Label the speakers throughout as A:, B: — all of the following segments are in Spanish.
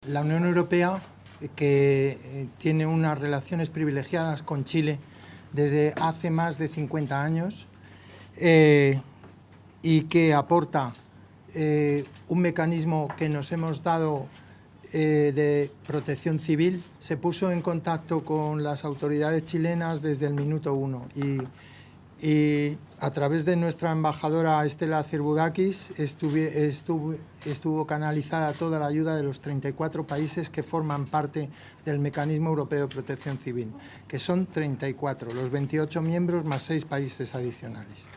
A: La Unión Europea, que tiene unas relaciones privilegiadas con Chile desde hace más de 50 años y que aporta un mecanismo que nos hemos dado de protección civil, se puso en contacto con las autoridades chilenas desde el minuto uno y a través de nuestra embajadora Estela Cirbudakis estuvo canalizada toda la ayuda de los 34 países que forman parte del Mecanismo Europeo de Protección Civil, que son 34, los 28 miembros más 6 países adicionales.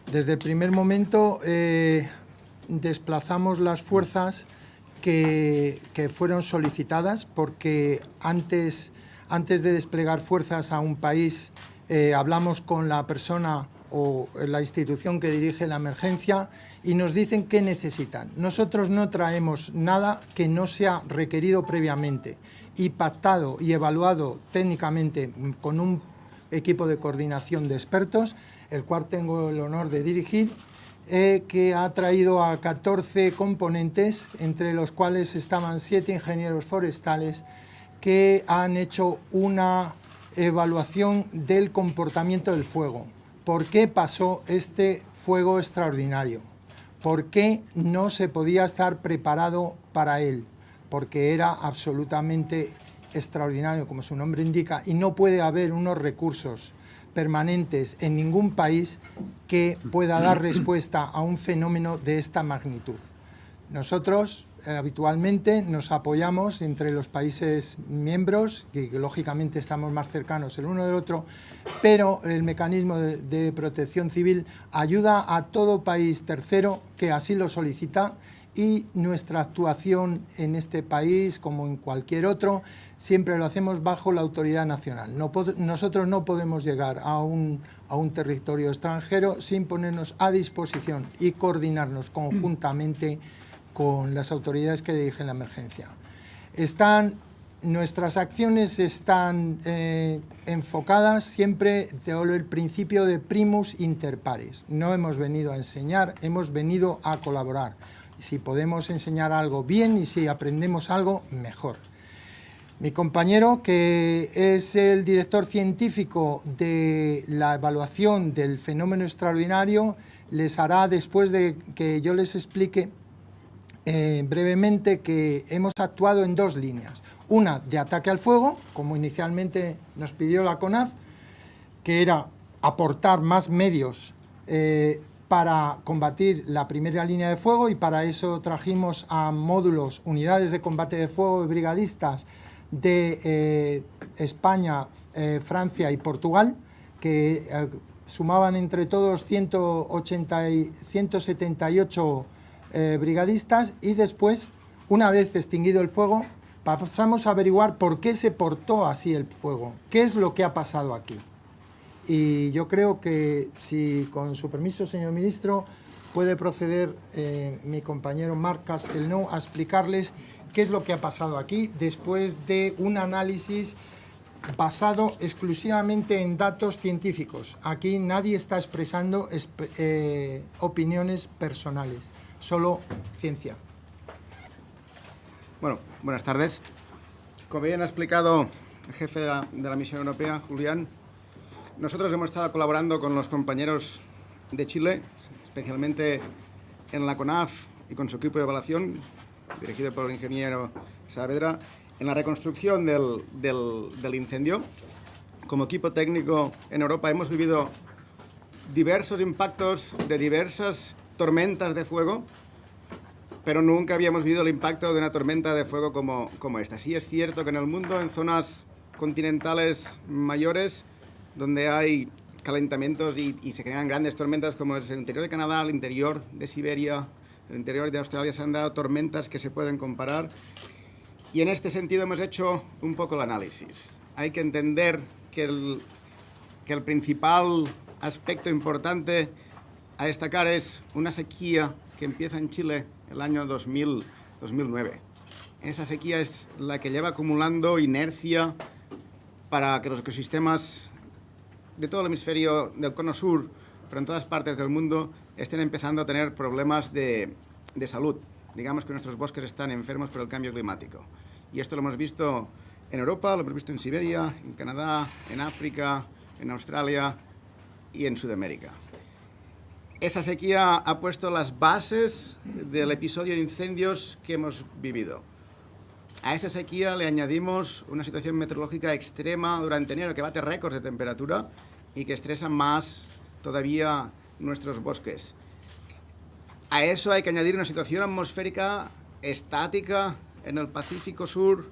A: Desde el primer momento desplazamos las fuerzas que fueron solicitadas, porque antes de desplegar fuerzas a un país hablamos con la persona o la institución que dirige la emergencia y nos dicen qué necesitan. Nosotros no traemos nada que no sea requerido previamente y pactado y evaluado técnicamente con un equipo de coordinación de expertos, el cual tengo el honor de dirigir, que ha traído a 14 componentes, entre los cuales estaban 7 ingenieros forestales que han hecho una evaluación del comportamiento del fuego. ¿Por qué pasó este fuego extraordinario? ¿Por qué no se podía estar preparado para él? Porque era absolutamente extraordinario, como su nombre indica, y no puede haber unos recursos permanentes en ningún país que pueda dar respuesta a un fenómeno de esta magnitud. Nosotros habitualmente nos apoyamos entre los países miembros, que lógicamente estamos más cercanos el uno del otro, pero el mecanismo de protección civil ayuda a todo país tercero que así lo solicita, y nuestra actuación en este país, como en cualquier otro, siempre lo hacemos bajo la autoridad nacional. Nosotros no podemos llegar a un territorio extranjero sin ponernos a disposición y coordinarnos conjuntamente con las autoridades que dirigen la emergencia. Nuestras acciones están enfocadas siempre con el principio de primus inter pares. No hemos venido a enseñar, hemos venido a colaborar. Si podemos enseñar algo bien y si aprendemos algo, mejor. Mi compañero, que es el director científico de la evaluación del fenómeno extraordinario, les hará, después de que yo les explique brevemente, que hemos actuado en 2 líneas. Una de ataque al fuego, como inicialmente nos pidió la CONAF, que era aportar más medios para combatir la primera línea de fuego, y para eso trajimos a módulos, unidades de combate de fuego y brigadistas de España, Francia y Portugal, que sumaban entre todos 178 brigadistas, y después, una vez extinguido el fuego, pasamos a averiguar por qué se portó así el fuego, qué es lo que ha pasado aquí. Y yo creo que, si con su permiso, señor ministro, puede proceder mi compañero Marc Castelnau a explicarles qué es lo que ha pasado aquí, después de un análisis basado exclusivamente en datos científicos. Aquí nadie está expresando opiniones personales, solo ciencia.
B: Bueno, buenas tardes. Como bien ha explicado el jefe de la misión europea, Julián, nosotros hemos estado colaborando con los compañeros de Chile, especialmente en la CONAF y con su equipo de evaluación, dirigido por el ingeniero Saavedra, en la reconstrucción del incendio. Como equipo técnico en Europa hemos vivido diversos impactos de diversas tormentas de fuego, pero nunca habíamos vivido el impacto de una tormenta de fuego como esta. Sí es cierto que en el mundo, en zonas continentales mayores, donde hay calentamientos y se generan grandes tormentas, como es el interior de Canadá, el interior de Siberia, el interior de Australia, se han dado tormentas que se pueden comparar. Y en este sentido hemos hecho un poco el análisis. Hay que entender que el principal aspecto importante a destacar es una sequía que empieza en Chile el año 2009. Esa sequía es la que lleva acumulando inercia para que los ecosistemas de todo el hemisferio del cono sur, pero en todas partes del mundo, estén empezando a tener problemas de salud. digamos que nuestros bosques están enfermos por el cambio climático. Y esto lo hemos visto en Europa, lo hemos visto en Siberia, en Canadá, en África, en Australia y en Sudamérica. Esa sequía ha puesto las bases del episodio de incendios que hemos vivido. A esa sequía le añadimos una situación meteorológica extrema durante enero que bate récords de temperatura y que estresa más todavía nuestros bosques. A eso hay que añadir una situación atmosférica estática en el Pacífico Sur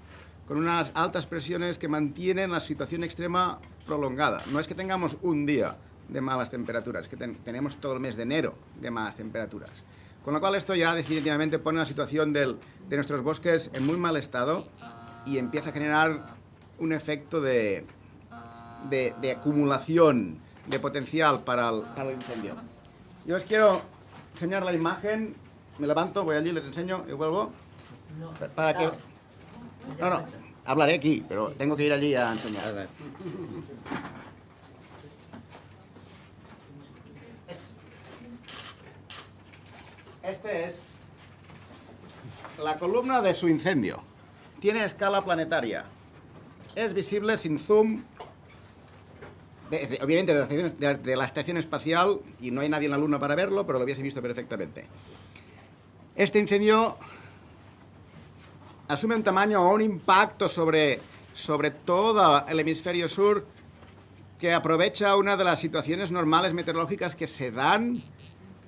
B: con unas altas presiones que mantienen la situación extrema prolongada. No es que tengamos un día de malas temperaturas, que tenemos todo el mes de enero de malas temperaturas. Con lo cual esto ya definitivamente pone la situación de nuestros bosques en muy mal estado y empieza a generar un efecto de acumulación de potencial para el incendio. Yo os quiero enseñar la imagen, me levanto, voy allí, les enseño y vuelvo. Para que... No, hablaré aquí, pero tengo que ir allí a enseñar. Este es la columna de su incendio. Tiene escala planetaria. Es visible sin zoom, obviamente de la estación espacial, y no hay nadie en la Luna para verlo, pero lo hubiese visto perfectamente. Este incendio asume un tamaño o un impacto sobre todo el hemisferio sur que aprovecha una de las situaciones normales meteorológicas que se dan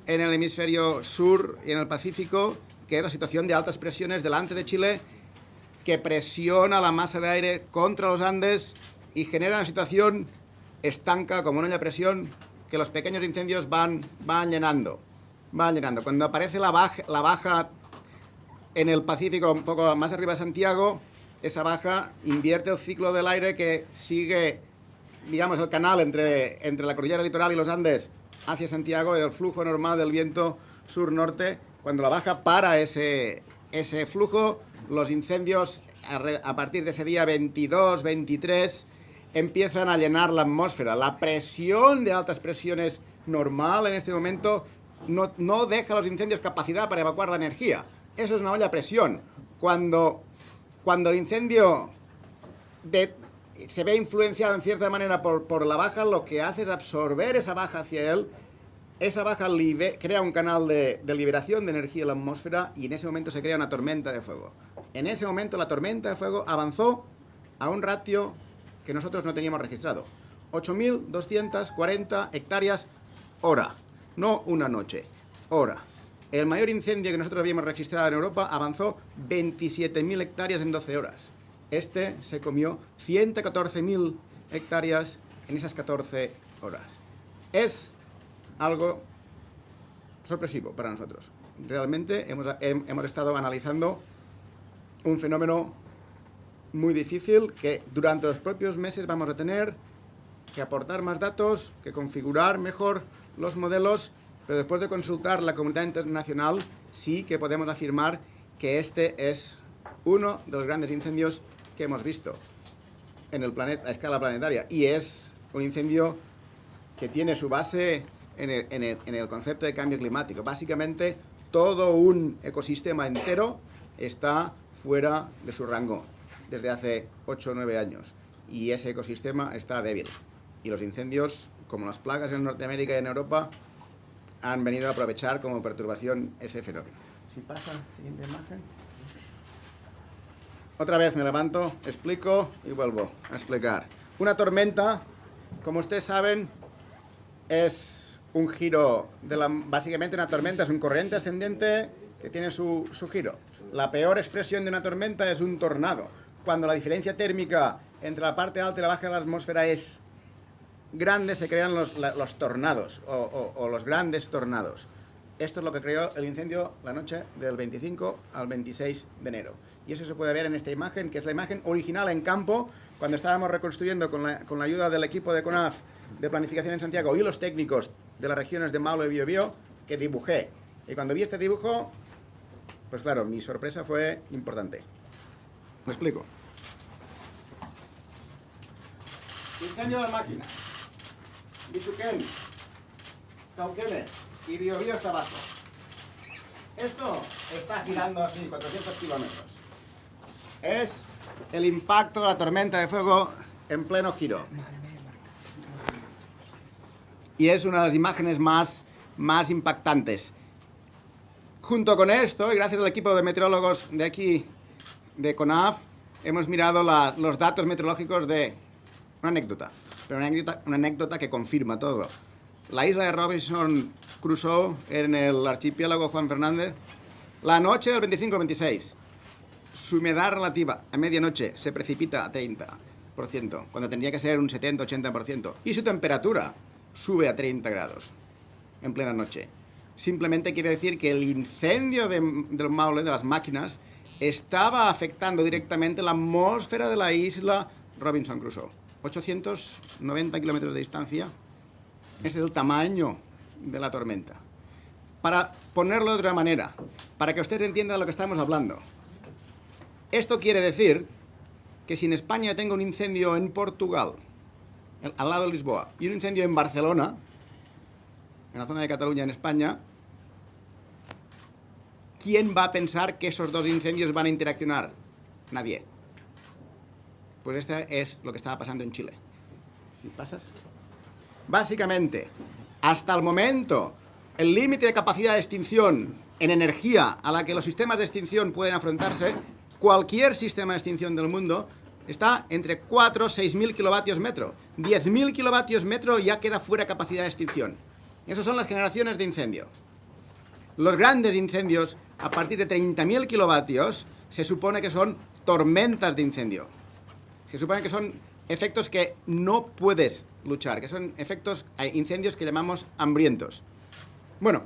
B: en el hemisferio sur y en el Pacífico, que es la situación de altas presiones delante de Chile, que presiona la masa de aire contra los Andes y genera una situación estanca, como una presión, que los pequeños incendios van llenando. Cuando aparece la baja en el Pacífico, un poco más arriba de Santiago, esa baja invierte el ciclo del aire que sigue, digamos, el canal entre la cordillera litoral y los Andes hacia Santiago, en el flujo normal del viento sur-norte. Cuando la baja para ese flujo, los incendios a partir de ese día 22, 23, empiezan a llenar la atmósfera. La presión de altas presiones normal en este momento no deja a los incendios capacidad para evacuar la energía. Eso es una olla a presión. Cuando el incendio se ve influenciado en cierta manera por la baja, lo que hace es absorber esa baja hacia él. Esa baja crea un canal de liberación de energía en la atmósfera y en ese momento se crea una tormenta de fuego. En ese momento la tormenta de fuego avanzó a un ratio que nosotros no teníamos registrado. 8.240 hectáreas hora. No una noche, hora. El mayor incendio que nosotros habíamos registrado en Europa avanzó 27.000 hectáreas en 12 horas. Este se comió 114.000 hectáreas en esas 14 horas. Es algo sorpresivo para nosotros. Realmente hemos estado analizando un fenómeno muy difícil que durante los propios meses vamos a tener que aportar más datos, que configurar mejor los modelos, pero después de consultar la comunidad internacional sí que podemos afirmar que este es uno de los grandes incendios que hemos visto en el planeta a escala planetaria, y es un incendio que tiene su base en el concepto de cambio climático. Básicamente todo un ecosistema entero está fuera de su rango desde hace 8 o 9 años y ese ecosistema está débil, y los incendios, como las plagas en Norteamérica y en Europa, han venido a aprovechar como perturbación ese fenómeno. Si pasa, siguiente imagen. Otra vez me levanto, explico y vuelvo a explicar. Una tormenta, como ustedes saben, es un giro básicamente una tormenta es un corriente ascendente que tiene su giro. La peor expresión de una tormenta es un tornado. Cuando la diferencia térmica entre la parte alta y la baja de la atmósfera es grande, se crean los tornados o los grandes tornados. Esto es lo que creó el incendio la noche del 25 al 26 de enero. Y eso se puede ver en esta imagen, que es la imagen original en campo, cuando estábamos reconstruyendo con la ayuda del equipo de CONAF de planificación en Santiago y los técnicos de las regiones de Maule y Biobío, que dibujé. Y cuando vi este dibujo, pues claro, mi sorpresa fue importante. Me explico. Incendio de la máquina. Bituquén, Cauquenes y Biobío está abajo. Esto está girando así 400 kilómetros. Es el impacto de la tormenta de fuego en pleno giro. Y es una de las imágenes más impactantes. Junto con esto, y gracias al equipo de meteorólogos de aquí, de CONAF, hemos mirado los datos meteorológicos de una anécdota, pero una anécdota que confirma todo. La isla de Robinson Crusoe, en el archipiélago Juan Fernández, la noche del 25 al 26, su humedad relativa a medianoche se precipita a 30%, cuando tendría que ser un 70-80%, y su temperatura sube a 30 grados en plena noche. Simplemente quiere decir que el incendio del Maule, de las máquinas, estaba afectando directamente la atmósfera de la isla Robinson Crusoe. 890 kilómetros de distancia. Ese es el tamaño de la tormenta. Para ponerlo de otra manera, para que ustedes entiendan de lo que estamos hablando. Esto quiere decir que si en España yo tengo un incendio en Portugal, al lado de Lisboa, y un incendio en Barcelona, en la zona de Cataluña, en España, ¿quién va a pensar que esos dos incendios van a interaccionar? Nadie. Pues esto es lo que estaba pasando en Chile. ¿Sí pasas? Básicamente, hasta el momento, el límite de capacidad de extinción en energía a la que los sistemas de extinción pueden afrontarse, cualquier sistema de extinción del mundo, está entre 4 y 6.000 kilovatios metro. 10.000 kilovatios metro ya queda fuera capacidad de extinción. Esas son las generaciones de incendio. Los grandes incendios, a partir de 30.000 kilovatios, se supone que son tormentas de incendio. Se supone que son efectos que no puedes luchar, que son incendios que llamamos hambrientos. Bueno,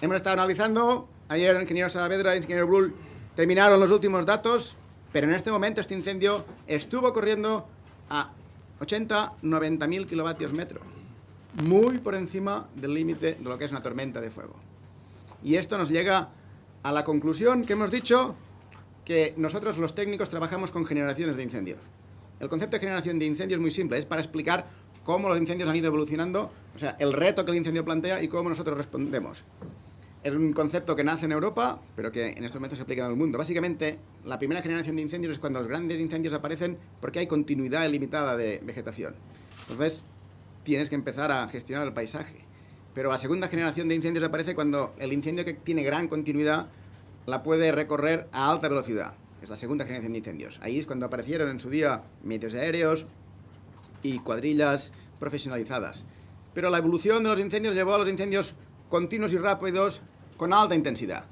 B: hemos estado analizando, ayer el ingeniero Saavedra y el ingeniero Brull terminaron los últimos datos, pero en este momento este incendio estuvo corriendo a 80-90.000 kilovatios metro, muy por encima del límite de lo que es una tormenta de fuego. Y esto nos llega a la conclusión que hemos dicho que nosotros los técnicos trabajamos con generaciones de incendios. El concepto de generación de incendios es muy simple, es para explicar cómo los incendios han ido evolucionando, o sea, el reto que el incendio plantea y cómo nosotros respondemos. Es un concepto que nace en Europa, pero que en estos momentos se aplica en el mundo. Básicamente, la primera generación de incendios es cuando los grandes incendios aparecen porque hay continuidad ilimitada de vegetación. Entonces, tienes que empezar a gestionar el paisaje. Pero la segunda generación de incendios aparece cuando el incendio que tiene gran continuidad la puede recorrer a alta velocidad. Es la segunda generación de incendios. Ahí es cuando aparecieron en su día medios aéreos y cuadrillas profesionalizadas. Pero la evolución de los incendios llevó a los incendios continuos y rápidos con alta intensidad.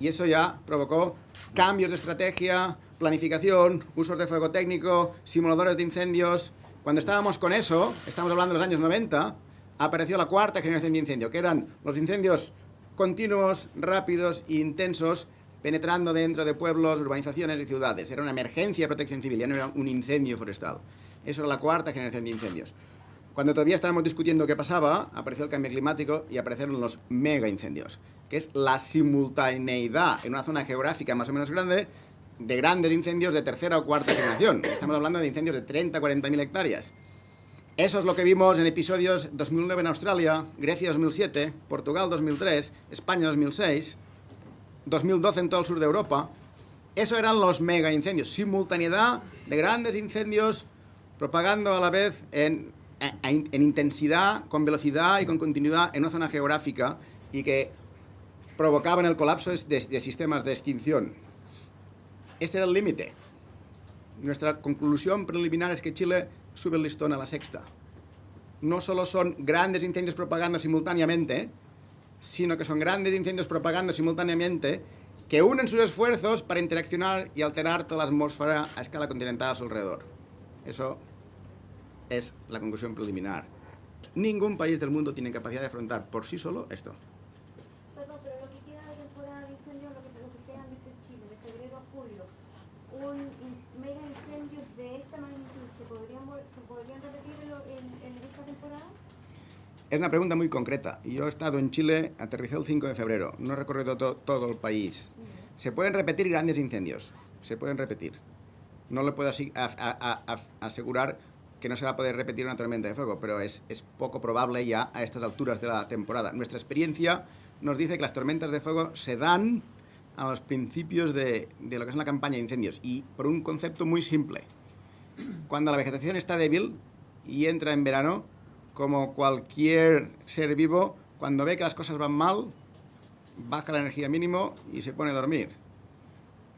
B: Y eso ya provocó cambios de estrategia, planificación, usos de fuego técnico, simuladores de incendios. Cuando estábamos con eso, estamos hablando de los años 90, apareció la cuarta generación de incendio, que eran los incendios continuos, rápidos e intensos, penetrando dentro de pueblos, urbanizaciones y ciudades. Era una emergencia de protección civil, ya no era un incendio forestal. Eso era la cuarta generación de incendios. Cuando todavía estábamos discutiendo qué pasaba, apareció el cambio climático y aparecieron los mega incendios, que es la simultaneidad en una zona geográfica más o menos grande de grandes incendios de tercera o cuarta generación. Estamos hablando de incendios de 30-40.000 hectáreas. Eso es lo que vimos en episodios 2009 en Australia, Grecia 2007, Portugal 2003, España 2006, 2012 en todo el sur de Europa. Eso eran los mega incendios, simultaneidad de grandes incendios propagando a la vez en intensidad, con velocidad y con continuidad en una zona geográfica y que provocaban el colapso de sistemas de extinción. Este era el límite. Nuestra conclusión preliminar es que Chile sube el listón a la sexta. No solo son grandes incendios propagando simultáneamente, sino que son grandes incendios propagando simultáneamente que unen sus esfuerzos para interaccionar y alterar toda la atmósfera a escala continental a su alrededor. Eso es la conclusión preliminar. Ningún país del mundo tiene capacidad de afrontar por sí solo esto.
C: Perdón, pero lo que queda de temporada de incendios, lo que ustedes han visto en Chile, de febrero a julio, mega incendios de esta magnitud, ¿se podrían repetir en esta temporada?
B: Es una pregunta muy concreta. Yo he estado en Chile, aterricé el 5 de febrero, no he recorrido todo el país. Se pueden repetir grandes incendios, se pueden repetir. No le puedo asegurar que no se va a poder repetir una tormenta de fuego, pero es poco probable ya a estas alturas de la temporada. Nuestra experiencia nos dice que las tormentas de fuego se dan a los principios de lo que es una campaña de incendios, y por un concepto muy simple. Cuando la vegetación está débil y entra en verano, como cualquier ser vivo, cuando ve que las cosas van mal, baja la energía mínimo y se pone a dormir.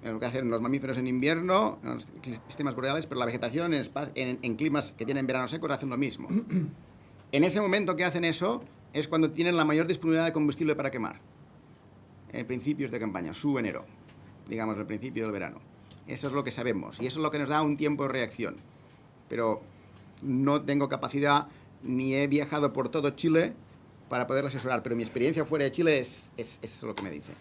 B: Es lo que hacen los mamíferos en invierno, en los sistemas boreales, pero la vegetación en climas que tienen verano secos hacen lo mismo. En ese momento que hacen eso es cuando tienen la mayor disponibilidad de combustible para quemar. En principios de campaña, su enero, digamos, el principio del verano. Eso es lo que sabemos y eso es lo que nos da un tiempo de reacción. Pero no tengo capacidad ni he viajado por todo Chile para poderlo asesorar, pero mi experiencia fuera de Chile es lo que me dice.